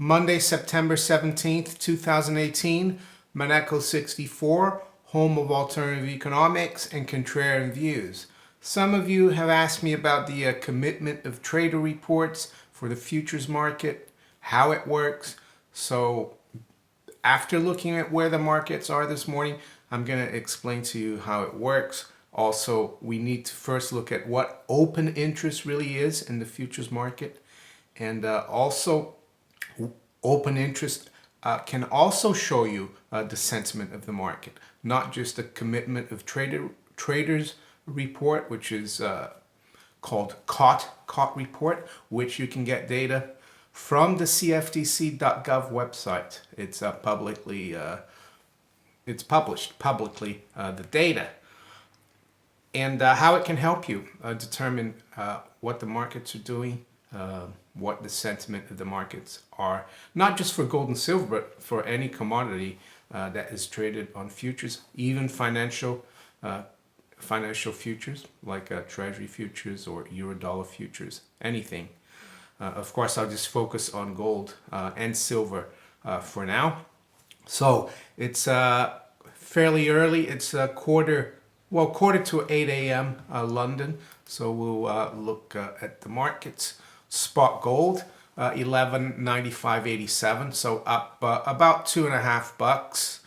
Monday, September 17th, 2018, Monaco 64, home of alternative economics and contrarian views. Some of you have asked me about the commitment of trader reports for the futures market, how it works. So after looking at where the markets are this morning, I'm going to explain to you how it works. Also, we need to first look at what open interest really is in the futures market. And also, open interest can also show you the sentiment of the market, not just a commitment of traders report, which is called COT report, which you can get data from the cftc.gov website. It's it's published publicly, the data, and how it can help you determine what the markets are doing, what the sentiment of the markets are, not just for gold and silver, but for any commodity that is traded on futures, even financial futures like treasury futures or euro-dollar futures, anything. Of course, I'll just focus on gold and silver for now. So it's fairly early. It's quarter to 8 a.m. London. So we'll look at the markets. Spot gold, 1195.87. So up about $2.50.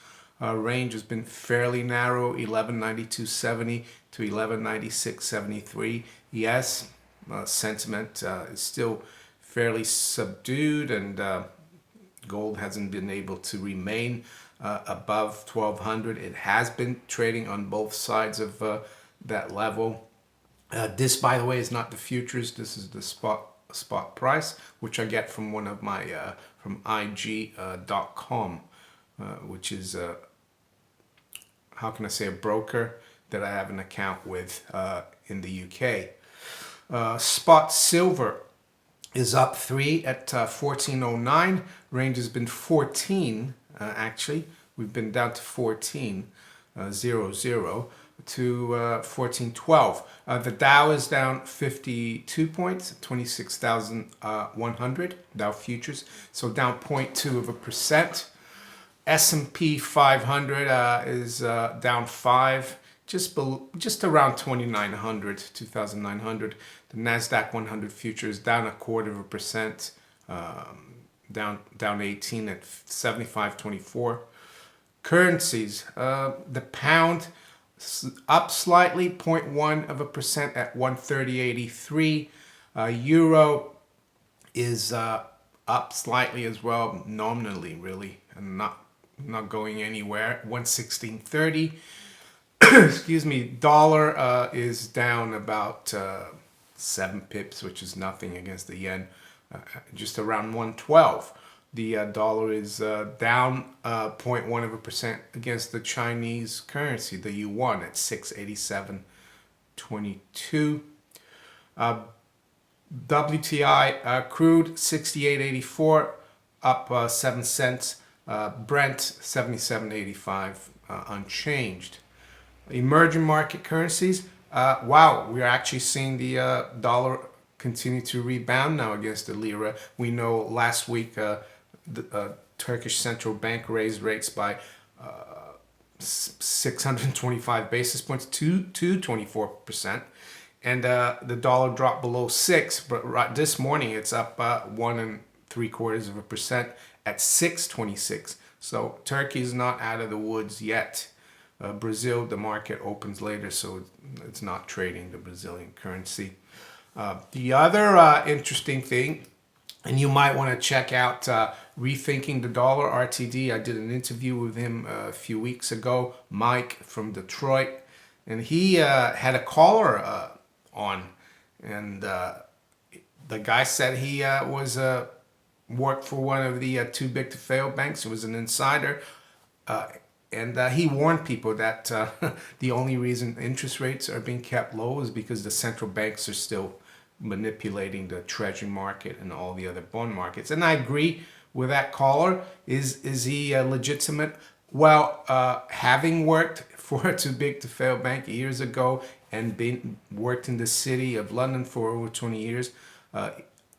Range has been fairly narrow, 1192.70 to 1196.73. Yes, sentiment is still fairly subdued, and gold hasn't been able to remain above 1200. It has been trading on both sides of that level. This, by the way, is not the futures. This is the spot price, which I get from one of my from IG.com, which is how can I say, a broker that I have an account with in the UK. Spot silver is up 3 at 1409. Range has been 14 actually. We've been down to 14.00 to 1412. The Dow is down 52 points, 26,100 Dow futures, so down 0.2%. S&P 500 is down 5, just around 2,900. The Nasdaq 100 futures down 0.25%, down 18 at 75.24. Currencies, the pound up slightly, 0.1% at 130.83. Euro is up slightly as well, nominally really, and not going anywhere, 116.30. Excuse me. Dollar is down about 7 pips, which is nothing against the yen, just around 112. The dollar is down 0.1% against the Chinese currency, the yuan, at 687.22. WTI crude 68.84, up 7 cents. Brent 77.85, unchanged. Emerging market currencies. Wow, we're actually seeing the dollar continue to rebound now against the lira. We know last week the Turkish central bank raised rates by 625 basis points to 24%, and the dollar dropped below 6. But right this morning it's up 1.75% at 6.26. So Turkey is not out of the woods yet. Brazil, the market opens later, so it's not trading the Brazilian currency. The other interesting thing, and you might want to check out Rethinking the Dollar, RTD. I did an interview with him a few weeks ago, Mike from Detroit, and he had a caller on, and the guy said he worked for one of the too big to fail banks. He was an insider, and he warned people that the only reason interest rates are being kept low is because the central banks are still manipulating the treasury market and all the other bond markets. And I agree with that caller. Is he legitimate? Well, having worked for a too big to fail bank years ago and worked in the city of London for over 20 years,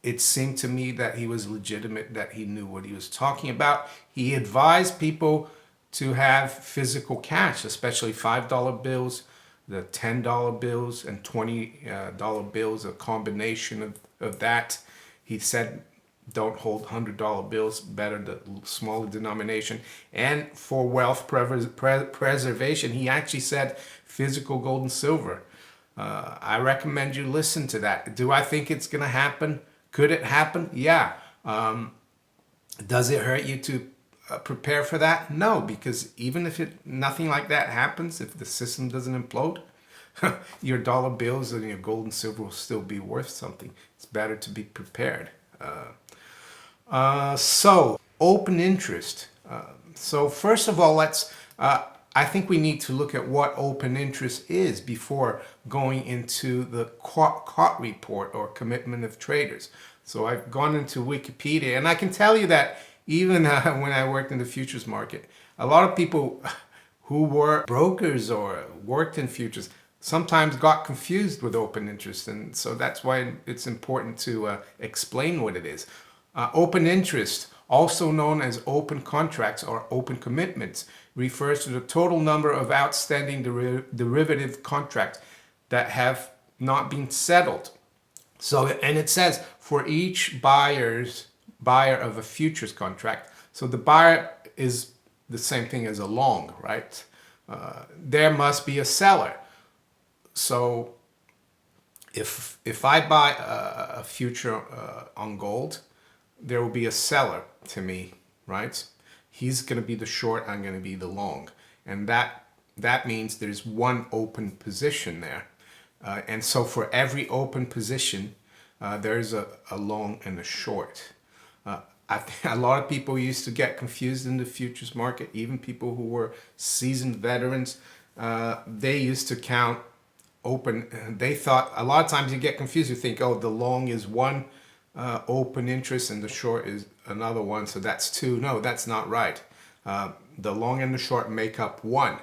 it seemed to me that he was legitimate, that he knew what he was talking about. He advised people to have physical cash, especially $5 bills, the $10 bills, and $20 bills, a combination of that. He said, don't hold $100 bills, better the smaller denomination. And for wealth preservation, he actually said physical gold and silver. I recommend you listen to that. Do I think it's going to happen? Could it happen? Yeah. Does it hurt you to prepare for that? No, because even if nothing like that happens, if the system doesn't implode, your dollar bills and your gold and silver will still be worth something. It's better to be prepared. So open interest. So first of all, I think we need to look at what open interest is before going into the COT report, or commitment of traders. So I've gone into Wikipedia, and I can tell you that even when I worked in the futures market, a lot of people who were brokers or worked in futures sometimes got confused with open interest. And so that's why it's important to explain what it is. Open interest, also known as open contracts or open commitments, refers to the total number of outstanding derivative contracts that have not been settled. So, and it says for each buyer of a futures contract, so the buyer is the same thing as a long, right? There must be a seller. So if I buy a future on gold, there will be a seller to me, right? He's going to be the short, I'm going to be the long. And that means there's one open position there. And so for every open position, there's a long and a short. I think a lot of people used to get confused in the futures market, even people who were seasoned veterans. They used to count open. They thought, a lot of times you get confused, you think, oh, the long is one open interest and the short is another one, so that's two. No, that's not right. The long and the short make up one.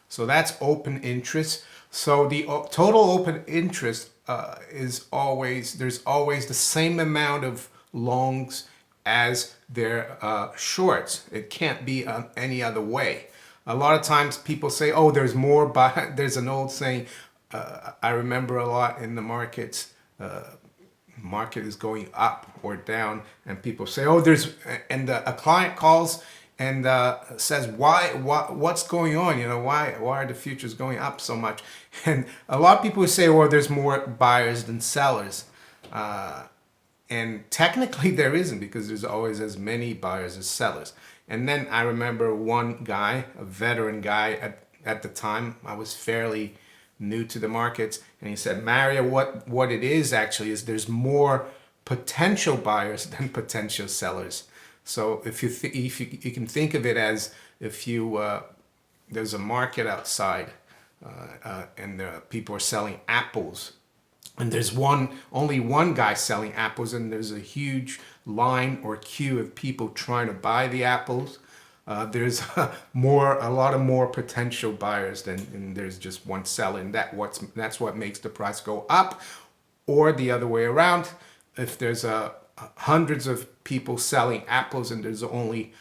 So that's open interest. So the total open interest is always, there's always the same amount of longs as their shorts. It can't be any other way. A lot of times people say, oh, there's more, there's an old saying, I remember a lot in the markets, market is going up or down, and people say, oh, and a client calls and says, what's going on? You know, why are the futures going up so much? And a lot of people say, well, there's more buyers than sellers. And technically there isn't, because there's always as many buyers as sellers. And then I remember one guy, a veteran guy at the time, I was fairly new to the markets, and he said, Mario, what it is actually is there's more potential buyers than potential sellers. So if you can think of it as if there's a market outside and people are selling apples, and there's only one guy selling apples, and there's a huge line or queue of people trying to buy the apples. There's a lot of more potential buyers than there's just one seller, and that's what makes the price go up. Or the other way around, if there's hundreds of people selling apples and there's only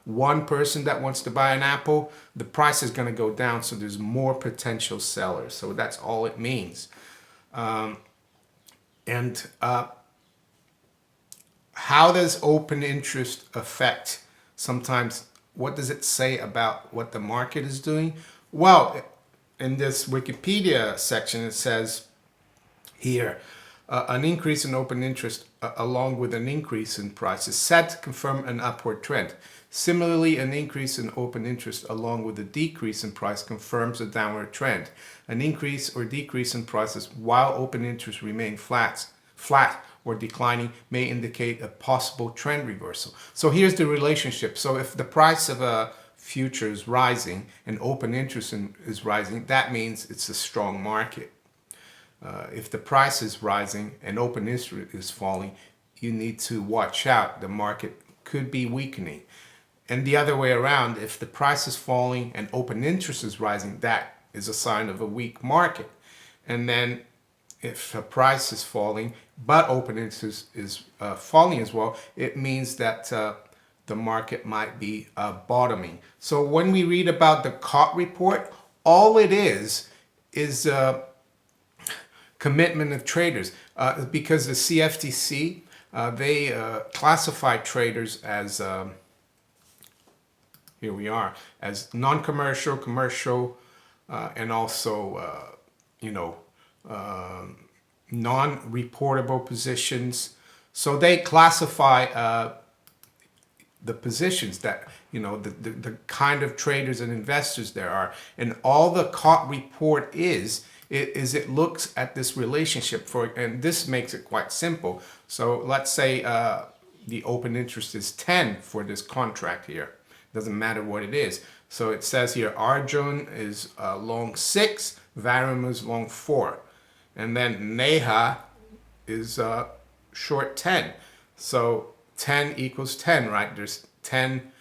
one person that wants to buy an apple, the price is going to go down, so there's more potential sellers. So that's all it means. How does open interest affect sometimes? What does it say about what the market is doing? Well, in this Wikipedia section, it says here, an increase in open interest along with an increase in price is said to confirm an upward trend. Similarly, an increase in open interest along with a decrease in price confirms a downward trend. An increase or decrease in prices while open interest remain flat or declining may indicate a possible trend reversal. So here's the relationship. So if the price of a future is rising and open interest is rising, that means it's a strong market. If the price is rising and open interest is falling, you need to watch out. The market could be weakening. And the other way around, if the price is falling and open interest is rising, that is a sign of a weak market. And then if the price is falling, but open interest is falling as well, it means that the market might be bottoming. So when we read about the COT report, all it is commitment of traders, because the CFTC, they classify traders as, here we are, as non-commercial, commercial, and also, non-reportable positions. So they classify the positions that, the kind of traders and investors there are. And all the COT report is it looks at this relationship and this makes it quite simple. So let's say the open interest is 10 for this contract here. Doesn't matter what it is. So it says here, Arjun is long 6, Varum is long 4. And then Neha is short 10. So 10 equals 10, right? There's 10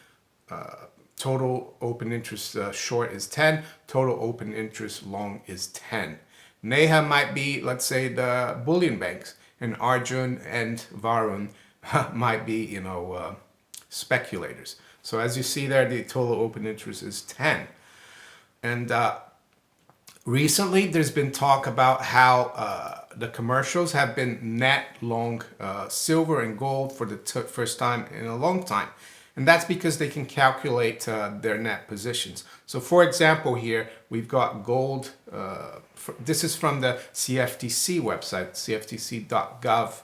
total open interest short is 10, total open interest long is 10. Neha might be, let's say, the bullion banks, and Arjun and Varun might be, speculators. So as you see there, the total open interest is 10. And recently, there's been talk about how the commercials have been net long silver and gold for the first time in a long time. And that's because they can calculate their net positions. So for example, here we've got gold. This is from the CFTC website, cftc.gov.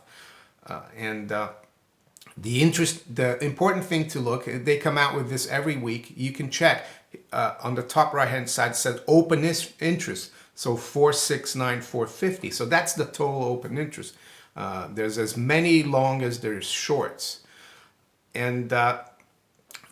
The important thing to look, they come out with this every week. You can check on the top right hand side, it says open interest. So 469,450. So that's the total open interest. There's as many long as there's shorts. And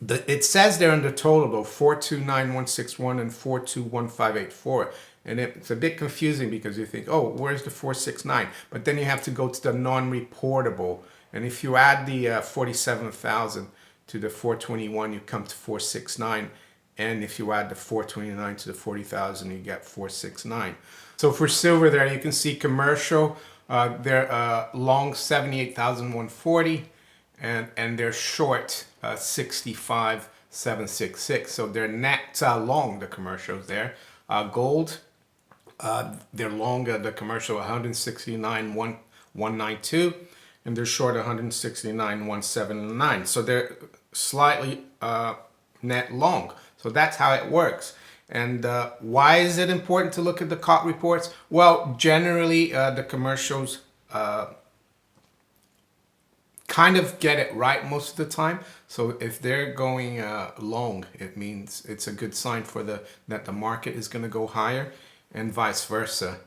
it says there in the total though 429,161 and 421,584. And it's a bit confusing because you think, oh, where's the 469? But then you have to go to the non-reportable. And if you add the 47,000 to the 421, you come to 469. And if you add the 429 to the 40,000, you get 469. So for silver there, you can see commercial, they're long 78,140, and they're short 65,766. So they're net long, the commercials there. Gold, they're long the commercial 169,192. And they're short 169,179. So they're slightly net long. So that's how it works. And why is it important to look at the COT reports? Well, generally the commercials kind of get it right most of the time. So if they're going long, it means it's a good sign for that the market is going to go higher, and vice versa.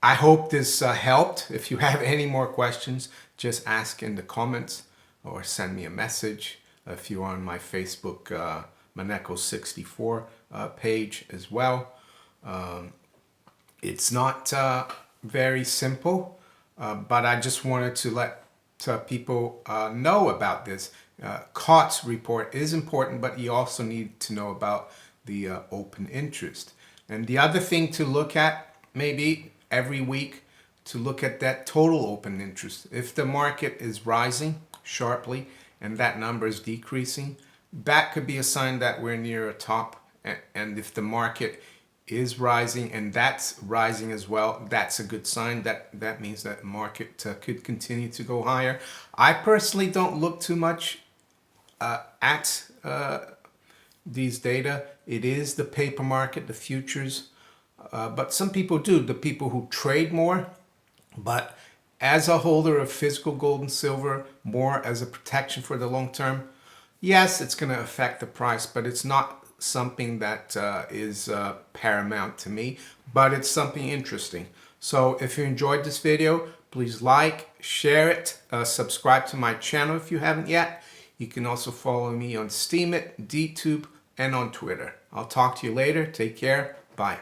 I hope this helped. If you have any more questions, just ask in the comments or send me a message. If you are on my Facebook Maneko64 page as well. It's not very simple, but I just wanted to let people know about this. COT's report is important, but you also need to know about the open interest. And the other thing to look at, maybe every week, to look at that total open interest. If the market is rising sharply and that number is decreasing, that could be a sign that we're near a top. And if the market is rising and that's rising as well, that's a good sign. That means that the market could continue to go higher. I personally don't look too much at these data. It is the paper market, the futures. But some people do, the people who trade more. But as a holder of physical gold and silver, more as a protection for the long term, yes, it's going to affect the price, but it's not something that is paramount to me, but it's something interesting. So if you enjoyed this video, please like, share it, subscribe to my channel if you haven't yet. You can also follow me on Steemit, DTube, and on Twitter. I'll talk to you later. Take care. Bye.